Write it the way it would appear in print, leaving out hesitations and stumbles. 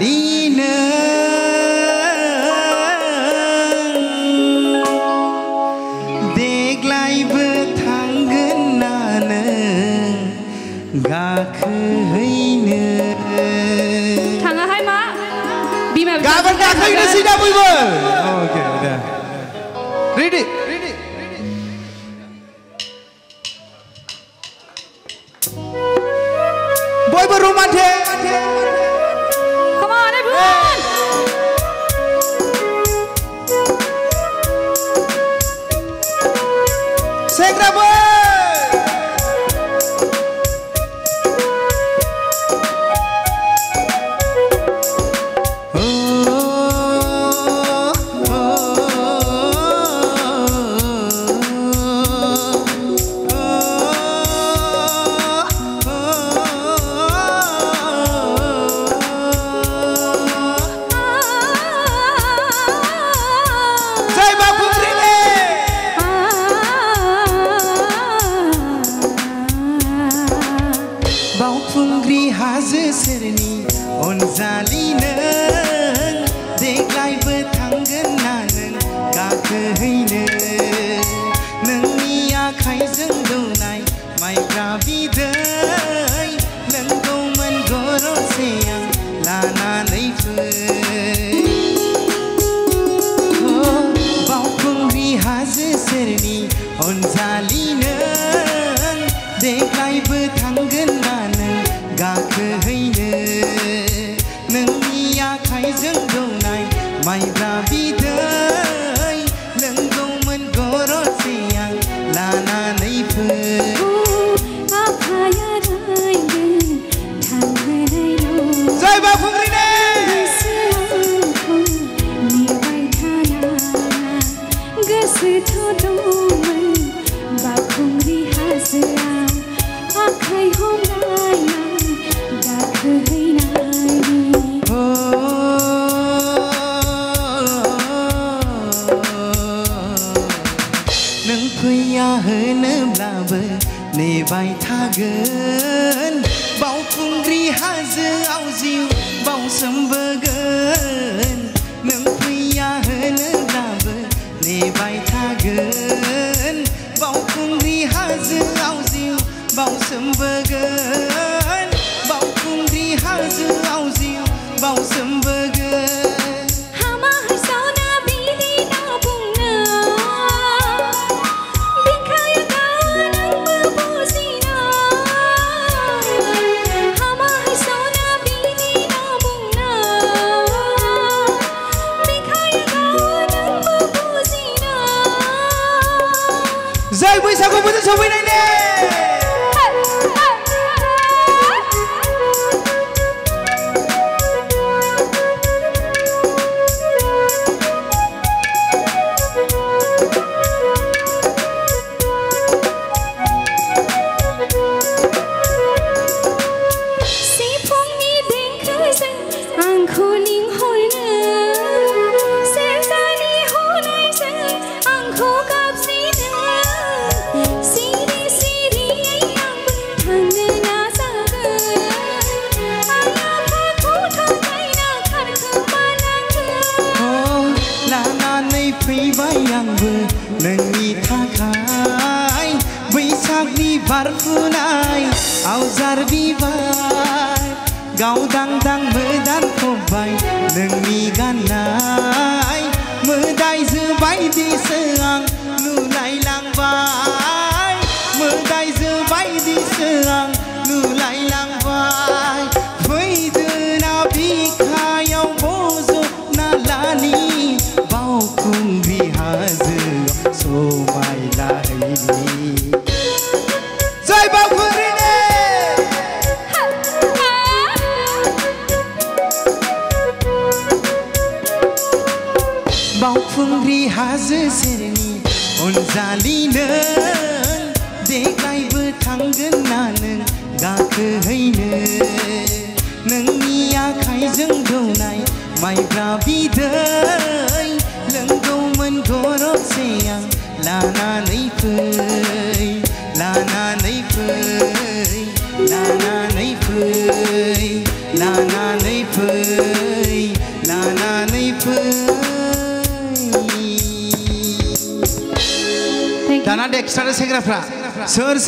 जालिनो देग्लायबो थांगोन ना नों गाखोहैनो थाङाहाय मा बिमा गाबोन गाखोहैनोसै दा बयबो अके दे रेडि बयबो रोमान्टिक Come on everyone सेंग्राफोर बावखुंग्रि हाजो सेरनि अनजालि नों देग्लायबो थांगोन ना नों गाखोहैनो नोंनि आखाइजों दौनाय माइब्रा बिदै लोंगौमोन गरसे आं लानानै फै बावखुंग्रि हाजो सेरनि अनजालि नों देग्लायबो थांगोन ना नों गाखोहैनो नोंनि आखाइजों दौनाय माइब्रा बिदै लोंगौमोन गरसे आं लानानै फै जय बावखुंग्रि बावखुंग्रि हाजोआव आखाइ हमलायनाय गाखोहैनाय नों फैया होनोब्लाबो नेबाय थागोन बावखुंग्रि हाजोआव जिउ बावसोमबोगोन नों फैया होनोब्लाबो नेबाय थागोन बावखुंग्रि हाजोआव जिउ बावसोमबोगोन बावखुंग्रि हाजोआव जिउ बावसोमबोगोन जय बैसागु बोथोर सफैनायनि सिफुंनि देंखोजों आंखौ लिंहरनो सेरजानि हनायजों आंखौ गाबज्रिनो सिरि सिरियै आंबो थांनो नाजागोन आं आफाखौ थगायना खारखोमानांगोन लानानै फैबाय आंबो नोंनि थाखाय बैसागनि बारफुनाय आवजार बिबार गावदांदां मोदान खबाय नोंनि गाननाय मोदायजो बायदिसो आं नुलायलांबाय मोदायजो बायदिसो आं नुलायलांबाय फैदोना बिखायाव बज'ना लानि बावखुंग्रि हाजोआव समायलाहैनि जय बावखुंग्रि बावखुंग्रि हाजो सेरनि अनजालि नों देग्लायबो थांगोन ना नों गाखोहैनो नोंनि आखाइजों दौनाय माइब्रा बिदै लोंगौमोन गरसे आं लानानै फै लानानै फै लानानै फै लानानै फै दाना एक्सट्रा सेंग्राफ्रा सोर